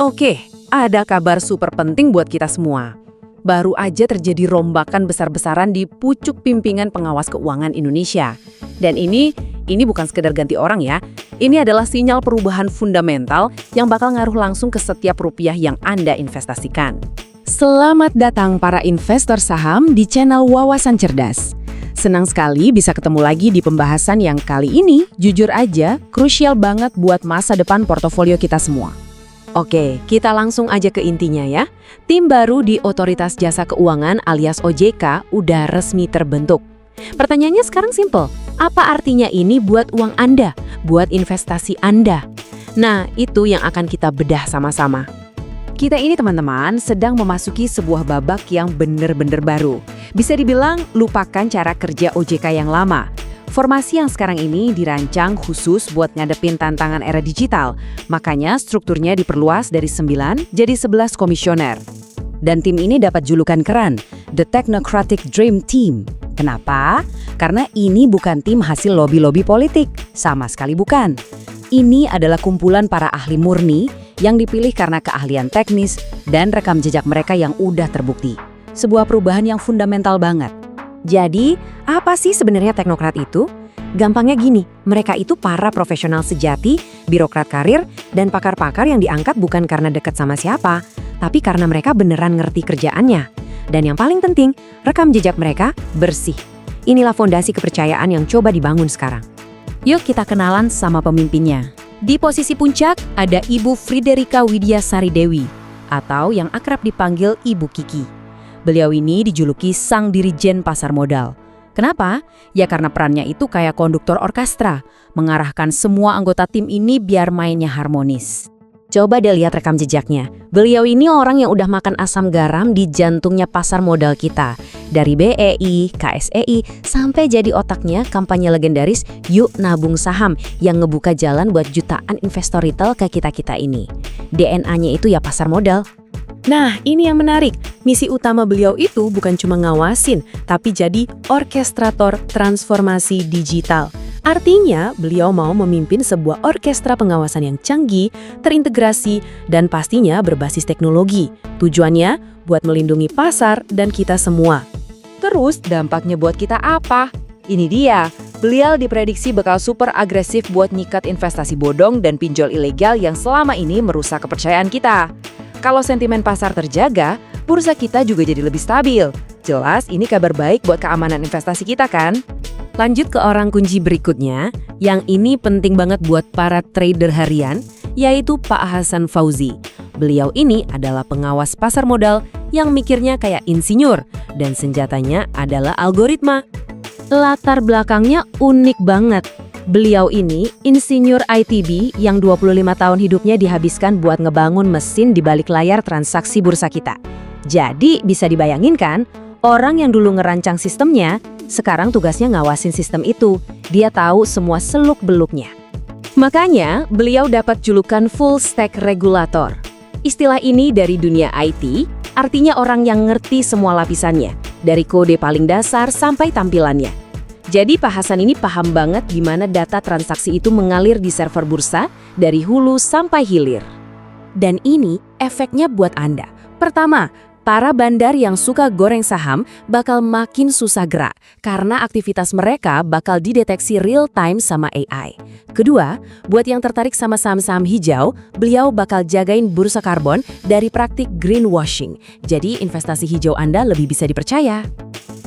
Oke, ada kabar super penting buat kita semua. Baru aja terjadi rombakan besar-besaran di pucuk pimpinan pengawas keuangan Indonesia. Dan ini bukan sekedar ganti orang ya. Ini adalah sinyal perubahan fundamental yang bakal ngaruh langsung ke setiap rupiah yang Anda investasikan. Selamat datang para investor saham di channel Wawasan Cerdas. Senang sekali bisa ketemu lagi di pembahasan yang kali ini, jujur aja, krusial banget buat masa depan portofolio kita semua. Oke, kita langsung aja ke intinya ya. Tim baru di Otoritas Jasa Keuangan alias OJK udah resmi terbentuk. Pertanyaannya sekarang simple, apa artinya ini buat uang Anda, buat investasi Anda? Nah, itu yang akan kita bedah sama-sama. Kita ini teman-teman sedang memasuki sebuah babak yang bener-bener baru. Bisa dibilang lupakan cara kerja OJK yang lama. Formasi yang sekarang ini dirancang khusus buat ngadepin tantangan era digital. Makanya strukturnya diperluas dari 9 jadi 11 komisioner. Dan tim ini dapat julukan keren, The Technocratic Dream Team. Kenapa? Karena ini bukan tim hasil lobby-lobby politik. Sama sekali bukan. Ini adalah kumpulan para ahli murni yang dipilih karena keahlian teknis dan rekam jejak mereka yang udah terbukti. Sebuah perubahan yang fundamental banget. Jadi, apa sih sebenarnya teknokrat itu? Gampangnya gini, mereka itu para profesional sejati, birokrat karir, dan pakar-pakar yang diangkat bukan karena dekat sama siapa, tapi karena mereka beneran ngerti kerjaannya. Dan yang paling penting, rekam jejak mereka bersih. Inilah fondasi kepercayaan yang coba dibangun sekarang. Yuk kita kenalan sama pemimpinnya. Di posisi puncak ada Ibu Friderika Widyasari Dewi, atau yang akrab dipanggil Ibu Kiki. Beliau ini dijuluki sang dirijen pasar modal. Kenapa? Ya karena perannya itu kayak konduktor orkestra, mengarahkan semua anggota tim ini biar mainnya harmonis. Coba deh lihat rekam jejaknya. Beliau ini orang yang udah makan asam garam di jantungnya pasar modal kita. Dari BEI, KSEI, sampai jadi otaknya kampanye legendaris Yuk Nabung Saham yang ngebuka jalan buat jutaan investor retail ke kita-kita ini. DNA-nya itu ya pasar modal. Nah, ini yang menarik. Misi utama beliau itu bukan cuma ngawasin, tapi jadi orkestrator transformasi digital. Artinya, beliau mau memimpin sebuah orkestra pengawasan yang canggih, terintegrasi, dan pastinya berbasis teknologi. Tujuannya buat melindungi pasar dan kita semua. Terus, dampaknya buat kita apa? Ini dia, beliau diprediksi bakal super agresif buat nyikat investasi bodong dan pinjol ilegal yang selama ini merusak kepercayaan kita. Kalau sentimen pasar terjaga, bursa kita juga jadi lebih stabil. Jelas ini kabar baik buat keamanan investasi kita kan? Lanjut ke orang kunci berikutnya, yang ini penting banget buat para trader harian, yaitu Pak Hasan Fauzi. Beliau ini adalah pengawas pasar modal yang mikirnya kayak insinyur, dan senjatanya adalah algoritma. Latar belakangnya unik banget. Beliau ini insinyur ITB yang 25 tahun hidupnya dihabiskan buat ngebangun mesin di balik layar transaksi bursa kita. Jadi bisa dibayangin kan, orang yang dulu ngerancang sistemnya, sekarang tugasnya ngawasin sistem itu. Dia tahu semua seluk-beluknya. Makanya beliau dapat julukan full stack regulator. Istilah ini dari dunia IT, artinya orang yang ngerti semua lapisannya, dari kode paling dasar sampai tampilannya. Jadi Pak Hasan ini paham banget gimana data transaksi itu mengalir di server bursa dari hulu sampai hilir. Dan ini efeknya buat Anda. Pertama, para bandar yang suka goreng saham bakal makin susah gerak karena aktivitas mereka bakal dideteksi real time sama AI. Kedua, buat yang tertarik sama saham-saham hijau, beliau bakal jagain bursa karbon dari praktik greenwashing. Jadi investasi hijau Anda lebih bisa dipercaya.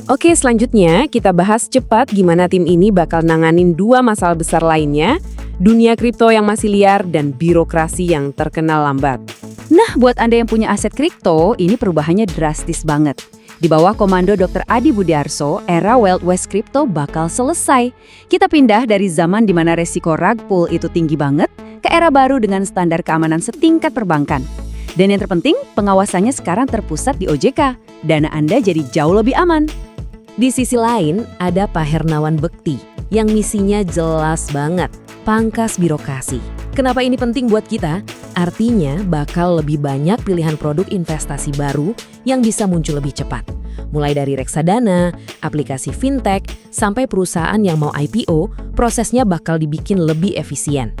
Oke, selanjutnya kita bahas cepat gimana tim ini bakal nanganin dua masalah besar lainnya, dunia kripto yang masih liar dan birokrasi yang terkenal lambat. Nah, buat Anda yang punya aset kripto, ini perubahannya drastis banget. Di bawah komando Dr. Adi Budiarso, era Wild West Crypto bakal selesai. Kita pindah dari zaman di mana resiko rug pull itu tinggi banget, ke era baru dengan standar keamanan setingkat perbankan. Dan yang terpenting, pengawasannya sekarang terpusat di OJK. Dana Anda jadi jauh lebih aman. Di sisi lain, ada Pak Hernawan Bekti, yang misinya jelas banget, pangkas birokrasi. Kenapa ini penting buat kita? Artinya bakal lebih banyak pilihan produk investasi baru yang bisa muncul lebih cepat. Mulai dari reksadana, aplikasi fintech, sampai perusahaan yang mau IPO, prosesnya bakal dibikin lebih efisien.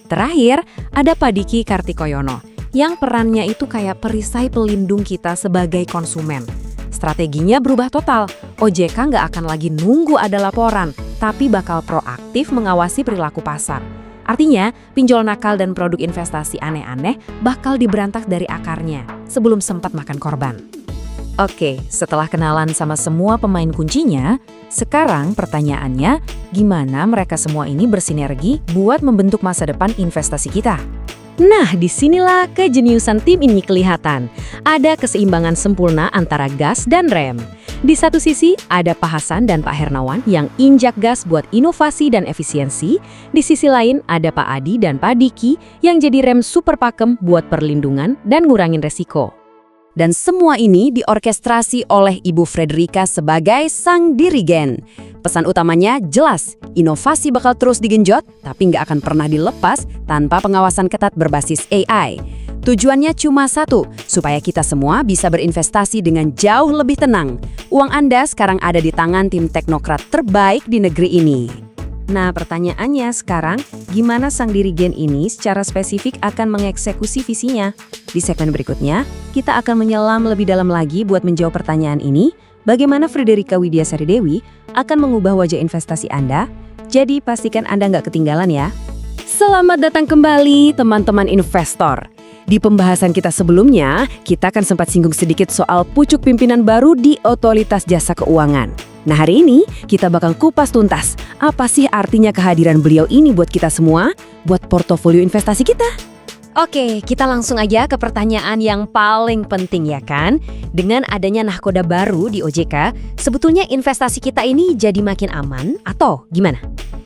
Terakhir, ada Pak Diki Kartikoyono, yang perannya itu kayak perisai pelindung kita sebagai konsumen. Strateginya berubah total. OJK nggak akan lagi nunggu ada laporan, tapi bakal proaktif mengawasi perilaku pasar. Artinya, pinjol nakal dan produk investasi aneh-aneh bakal diberantak dari akarnya sebelum sempat makan korban. Oke, setelah kenalan sama semua pemain kuncinya, sekarang pertanyaannya, gimana mereka semua ini bersinergi buat membentuk masa depan investasi kita? Nah, disinilah kejeniusan tim ini kelihatan. Ada keseimbangan sempurna antara gas dan rem. Di satu sisi, ada Pak Hasan dan Pak Hernawan yang injak gas buat inovasi dan efisiensi. Di sisi lain, ada Pak Adi dan Pak Diki yang jadi rem super pakem buat perlindungan dan ngurangin resiko. Dan semua ini diorkestrasi oleh Ibu Frederika sebagai sang dirigen. Pesan utamanya jelas, inovasi bakal terus digenjot, tapi nggak akan pernah dilepas tanpa pengawasan ketat berbasis AI. Tujuannya cuma satu, supaya kita semua bisa berinvestasi dengan jauh lebih tenang. Uang Anda sekarang ada di tangan tim teknokrat terbaik di negeri ini. Nah, pertanyaannya sekarang, gimana sang dirigen ini secara spesifik akan mengeksekusi visinya? Di segmen berikutnya, kita akan menyelam lebih dalam lagi buat menjawab pertanyaan ini, bagaimana Frederika Widiasari Dewi akan mengubah wajah investasi Anda? Jadi pastikan Anda nggak ketinggalan ya. Selamat datang kembali teman-teman investor. Di pembahasan kita sebelumnya, kita akan sempat singgung sedikit soal pucuk pimpinan baru di Otoritas Jasa Keuangan. Nah, hari ini kita bakal kupas tuntas, apa sih artinya kehadiran beliau ini buat kita semua, buat portofolio investasi kita? Oke, kita langsung aja ke pertanyaan yang paling penting ya kan? Dengan adanya nahkoda baru di OJK, sebetulnya investasi kita ini jadi makin aman atau gimana?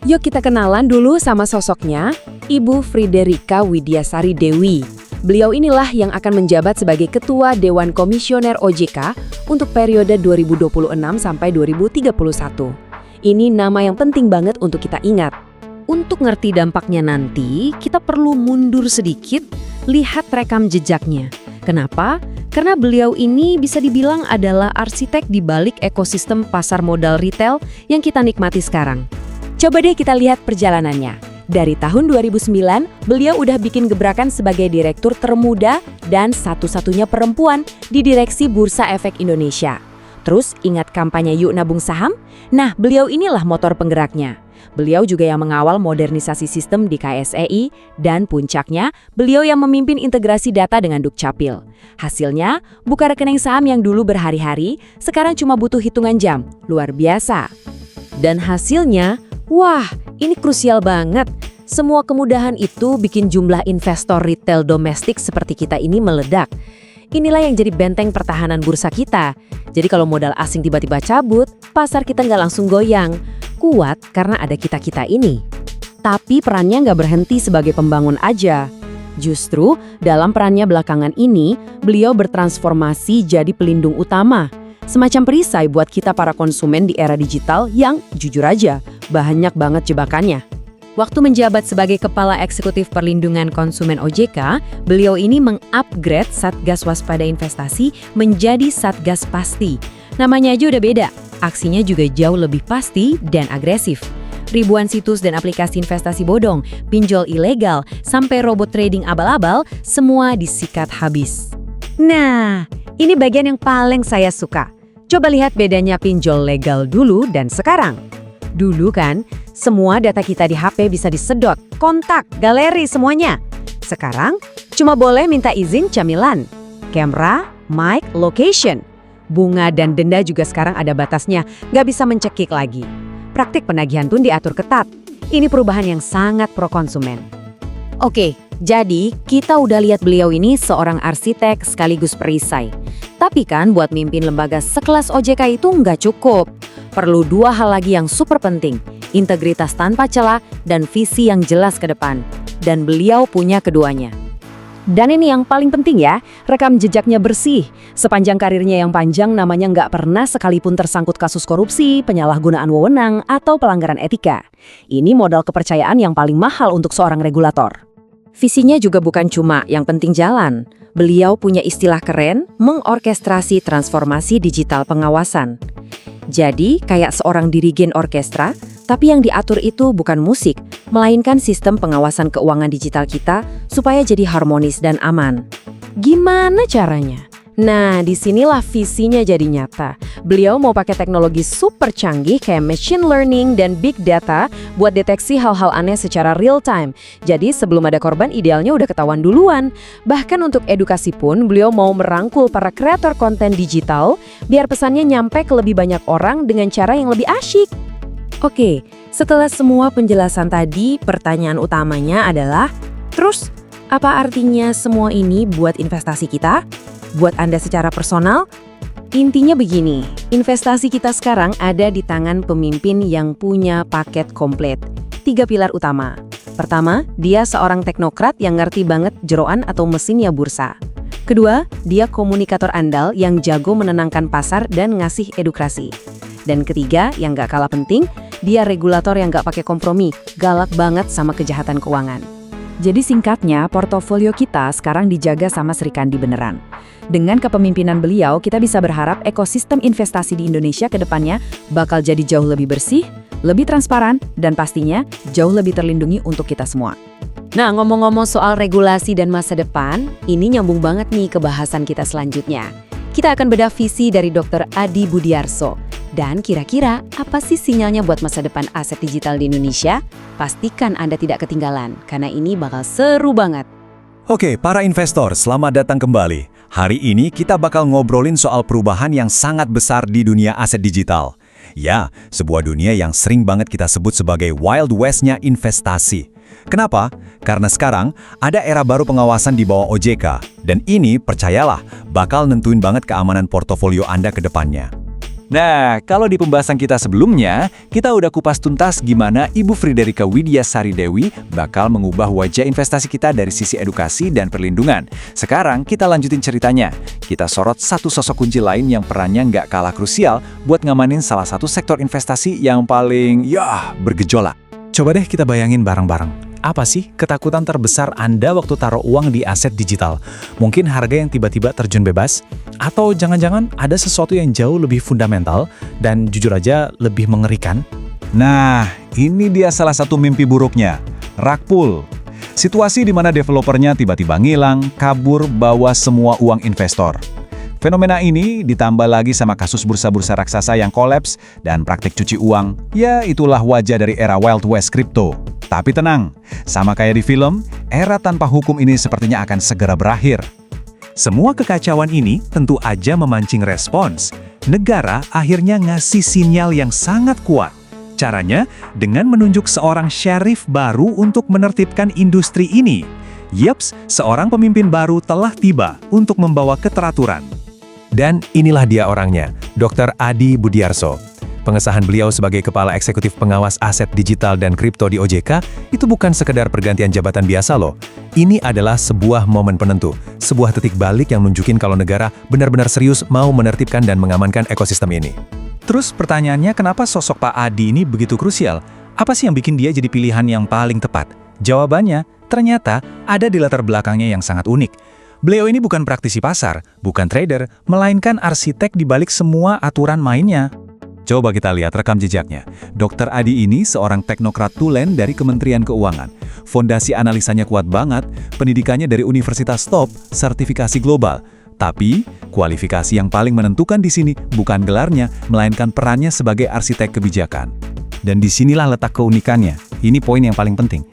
Yuk kita kenalan dulu sama sosoknya, Ibu Frederika Widiasari Dewi. Beliau inilah yang akan menjabat sebagai Ketua Dewan Komisioner OJK untuk periode 2026 sampai 2031. Ini nama yang penting banget untuk kita ingat. Untuk ngerti dampaknya nanti, kita perlu mundur sedikit, lihat rekam jejaknya. Kenapa? Karena beliau ini bisa dibilang adalah arsitek di balik ekosistem pasar modal retail yang kita nikmati sekarang. Coba deh kita lihat perjalanannya. Dari tahun 2009, beliau udah bikin gebrakan sebagai direktur termuda dan satu-satunya perempuan di Direksi Bursa Efek Indonesia. Terus ingat kampanye Yuk Nabung Saham? Nah, beliau inilah motor penggeraknya. Beliau juga yang mengawal modernisasi sistem di KSEI dan puncaknya, beliau yang memimpin integrasi data dengan Dukcapil. Hasilnya, buka rekening saham yang dulu berhari-hari, sekarang cuma butuh hitungan jam. Luar biasa. Dan hasilnya, wah, ini krusial banget. Semua kemudahan itu bikin jumlah investor retail domestik seperti kita ini meledak. Inilah yang jadi benteng pertahanan bursa kita. Jadi kalau modal asing tiba-tiba cabut, pasar kita nggak langsung goyang. Kuat karena ada kita-kita ini. Tapi perannya nggak berhenti sebagai pembangun aja. Justru dalam perannya belakangan ini, beliau bertransformasi jadi pelindung utama. Semacam perisai buat kita para konsumen di era digital yang, jujur aja, banyak banget jebakannya. Waktu menjabat sebagai Kepala Eksekutif Perlindungan Konsumen OJK, beliau ini mengupgrade Satgas Waspada Investasi menjadi Satgas Pasti. Namanya aja udah beda, aksinya juga jauh lebih pasti dan agresif. Ribuan situs dan aplikasi investasi bodong, pinjol ilegal, sampai robot trading abal-abal, semua disikat habis. Nah, ini bagian yang paling saya suka. Coba lihat bedanya pinjol legal dulu dan sekarang. Dulu kan, semua data kita di HP bisa disedot, kontak, galeri, semuanya. Sekarang, cuma boleh minta izin camilan, kamera, mic, location. Bunga dan denda juga sekarang ada batasnya, nggak bisa mencekik lagi. Praktik penagihan pun diatur ketat. Ini perubahan yang sangat pro konsumen. Oke, jadi kita udah lihat beliau ini seorang arsitek sekaligus perisai. Tapi kan buat mimpin lembaga sekelas OJK itu nggak cukup. Perlu dua hal lagi yang super penting, integritas tanpa celah dan visi yang jelas ke depan. Dan beliau punya keduanya. Dan ini yang paling penting ya, rekam jejaknya bersih. Sepanjang karirnya yang panjang namanya nggak pernah sekalipun tersangkut kasus korupsi, penyalahgunaan wewenang, atau pelanggaran etika. Ini modal kepercayaan yang paling mahal untuk seorang regulator. Visinya juga bukan cuma yang penting jalan. Beliau punya istilah keren, mengorkestrasi transformasi digital pengawasan. Jadi, kayak seorang dirigen orkestra, Tapi yang diatur itu bukan musik, melainkan sistem pengawasan keuangan digital kita supaya jadi harmonis dan aman. Gimana caranya? Nah, disinilah visinya jadi nyata. Beliau mau pakai teknologi super canggih kayak machine learning dan big data buat deteksi hal-hal aneh secara real time. Jadi sebelum ada korban idealnya udah ketahuan duluan. Bahkan untuk edukasi pun beliau mau merangkul para kreator konten digital biar pesannya nyampe ke lebih banyak orang dengan cara yang lebih asyik. Oke, setelah semua penjelasan tadi, pertanyaan utamanya adalah, terus apa artinya semua ini buat investasi kita? Buat Anda secara personal? Intinya begini, investasi kita sekarang ada di tangan pemimpin yang punya paket komplit. 3 pilar utama. Pertama, dia seorang teknokrat yang ngerti banget jeroan atau mesinnya bursa. Kedua, dia komunikator andal yang jago menenangkan pasar dan ngasih edukasi. Dan ketiga, yang gak kalah penting, dia regulator yang gak pakai kompromi, galak banget sama kejahatan keuangan. Jadi singkatnya, portofolio kita sekarang dijaga sama Sri Kandi beneran. Dengan kepemimpinan beliau, kita bisa berharap ekosistem investasi di Indonesia ke depannya bakal jadi jauh lebih bersih, lebih transparan, dan pastinya jauh lebih terlindungi untuk kita semua. Nah, ngomong-ngomong soal regulasi dan masa depan, ini nyambung banget nih ke bahasan kita selanjutnya. Kita akan bedah visi dari Dr. Adi Budiarso. Dan kira-kira apa sih sinyalnya buat masa depan aset digital di Indonesia? Pastikan Anda tidak ketinggalan, karena ini bakal seru banget. Oke, para investor, selamat datang kembali. Hari ini kita bakal ngobrolin soal perubahan yang sangat besar di dunia aset digital. Ya, sebuah dunia yang sering banget kita sebut sebagai Wild West-nya investasi. Kenapa? Karena sekarang ada era baru pengawasan di bawah OJK. Dan ini, percayalah, bakal nentuin banget keamanan portofolio Anda ke depannya. Nah, kalau di pembahasan kita sebelumnya, kita udah kupas tuntas gimana Ibu Friederike Widyasari Dewi bakal mengubah wajah investasi kita dari sisi edukasi dan perlindungan. Sekarang kita lanjutin ceritanya. Kita sorot satu sosok kunci lain yang perannya nggak kalah krusial buat ngamanin salah satu sektor investasi yang paling, bergejolak. Coba deh kita bayangin bareng-bareng. Apa sih ketakutan terbesar Anda waktu taruh uang di aset digital? Mungkin harga yang tiba-tiba terjun bebas? Atau jangan-jangan ada sesuatu yang jauh lebih fundamental dan jujur aja lebih mengerikan? Nah, ini dia salah satu mimpi buruknya, rug pull. Situasi di mana developernya tiba-tiba ngilang, kabur, bawa semua uang investor. Fenomena ini ditambah lagi sama kasus bursa-bursa raksasa yang kolaps dan praktik cuci uang. Ya, itulah wajah dari era Wild West Crypto. Tapi tenang, sama kayak di film, era tanpa hukum ini sepertinya akan segera berakhir. Semua kekacauan ini tentu aja memancing respons. Negara akhirnya ngasih sinyal yang sangat kuat. Caranya dengan menunjuk seorang syarif baru untuk menertibkan industri ini. Yeps, seorang pemimpin baru telah tiba untuk membawa keteraturan. Dan inilah dia orangnya, Dr. Adi Budiarso. Pengesahan beliau sebagai Kepala Eksekutif Pengawas Aset Digital dan Kripto di OJK itu bukan sekedar pergantian jabatan biasa loh. Ini adalah sebuah momen penentu, sebuah titik balik yang nunjukin kalau negara benar-benar serius mau menertibkan dan mengamankan ekosistem ini. Terus pertanyaannya, kenapa sosok Pak Adi ini begitu krusial? Apa sih yang bikin dia jadi pilihan yang paling tepat? Jawabannya, ternyata ada di latar belakangnya yang sangat unik. Beliau ini bukan praktisi pasar, bukan trader, melainkan arsitek di balik semua aturan mainnya. Coba kita lihat rekam jejaknya. Dr. Adi ini seorang teknokrat tulen dari Kementerian Keuangan. Fondasi analisanya kuat banget, pendidikannya dari Universitas Top, sertifikasi global. Tapi, kualifikasi yang paling menentukan di sini bukan gelarnya, melainkan perannya sebagai arsitek kebijakan. Dan disinilah letak keunikannya. Ini poin yang paling penting.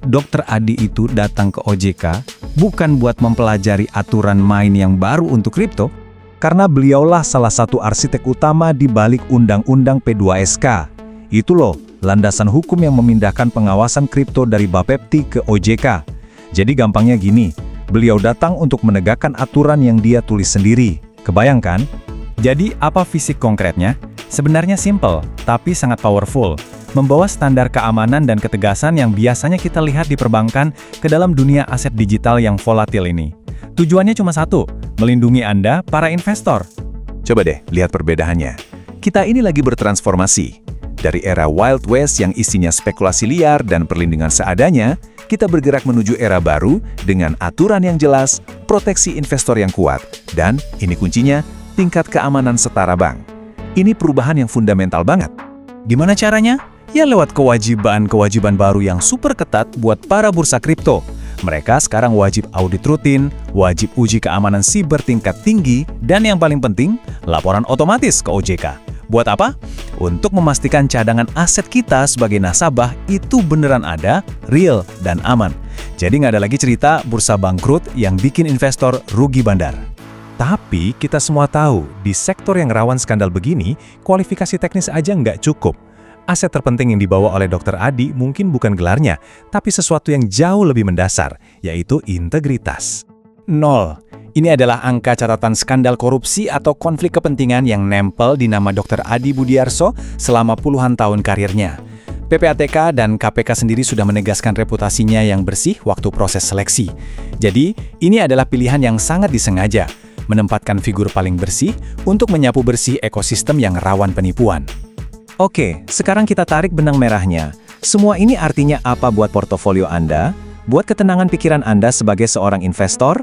Dr. Adi itu datang ke OJK bukan buat mempelajari aturan main yang baru untuk kripto, karena beliaulah salah satu arsitek utama di balik Undang-Undang P2SK. Itu loh, landasan hukum yang memindahkan pengawasan kripto dari Bapepti ke OJK. Jadi gampangnya gini, beliau datang untuk menegakkan aturan yang dia tulis sendiri. Kebayangkan? Jadi apa visi konkretnya? Sebenarnya simple, tapi sangat powerful. Membawa standar keamanan dan ketegasan yang biasanya kita lihat di perbankan ke dalam dunia aset digital yang volatil ini. Tujuannya cuma satu, melindungi Anda, para investor. Coba deh, lihat perbedaannya. Kita ini lagi bertransformasi. Dari era Wild West yang isinya spekulasi liar dan perlindungan seadanya, kita bergerak menuju era baru dengan aturan yang jelas, proteksi investor yang kuat, dan, ini kuncinya, tingkat keamanan setara bank. Ini perubahan yang fundamental banget. Gimana caranya? Ya lewat kewajiban baru yang super ketat buat para bursa kripto. Mereka sekarang wajib audit rutin, wajib uji keamanan siber tingkat tinggi, dan yang paling penting, laporan otomatis ke OJK. Buat apa? Untuk memastikan cadangan aset kita sebagai nasabah itu beneran ada, real, dan aman. Jadi nggak ada lagi cerita bursa bangkrut yang bikin investor rugi bandar. Tapi kita semua tahu, di sektor yang rawan skandal begini, kualifikasi teknis aja nggak cukup. Aset terpenting yang dibawa oleh Dr. Adi mungkin bukan gelarnya, tapi sesuatu yang jauh lebih mendasar, yaitu integritas. 0. Ini adalah angka catatan skandal korupsi atau konflik kepentingan yang nempel di nama Dr. Adi Budiarso selama puluhan tahun karirnya. PPATK dan KPK sendiri sudah menegaskan reputasinya yang bersih waktu proses seleksi. Jadi, ini adalah pilihan yang sangat disengaja, menempatkan figur paling bersih untuk menyapu bersih ekosistem yang rawan penipuan. Oke, sekarang kita tarik benang merahnya. Semua ini artinya apa buat portofolio Anda? Buat ketenangan pikiran Anda sebagai seorang investor?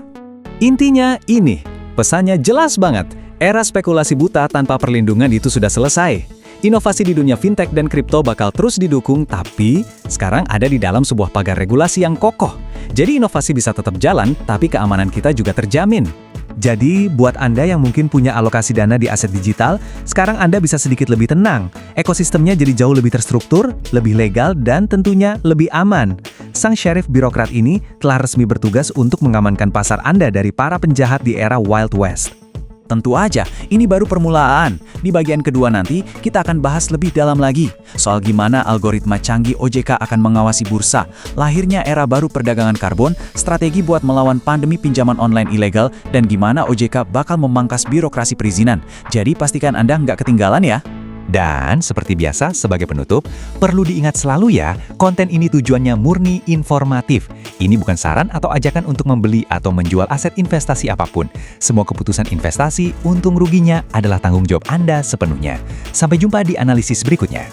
Intinya ini, pesannya jelas banget. Era spekulasi buta tanpa perlindungan itu sudah selesai. Inovasi di dunia fintech dan kripto bakal terus didukung, tapi sekarang ada di dalam sebuah pagar regulasi yang kokoh. Jadi inovasi bisa tetap jalan, tapi keamanan kita juga terjamin. Jadi, buat Anda yang mungkin punya alokasi dana di aset digital, sekarang Anda bisa sedikit lebih tenang. Ekosistemnya jadi jauh lebih terstruktur, lebih legal, dan tentunya lebih aman. Sang sheriff birokrat ini telah resmi bertugas untuk mengamankan pasar Anda dari para penjahat di era Wild West. Tentu aja, ini baru permulaan. Di bagian kedua nanti, kita akan bahas lebih dalam lagi soal gimana algoritma canggih OJK akan mengawasi bursa, lahirnya era baru perdagangan karbon, strategi buat melawan pandemi pinjaman online ilegal, dan gimana OJK bakal memangkas birokrasi perizinan. Jadi pastikan Anda nggak ketinggalan ya. Dan seperti biasa, sebagai penutup, perlu diingat selalu ya, konten ini tujuannya murni informatif. Ini bukan saran atau ajakan untuk membeli atau menjual aset investasi apapun. Semua keputusan investasi, untung ruginya adalah tanggung jawab Anda sepenuhnya. Sampai jumpa di analisis berikutnya.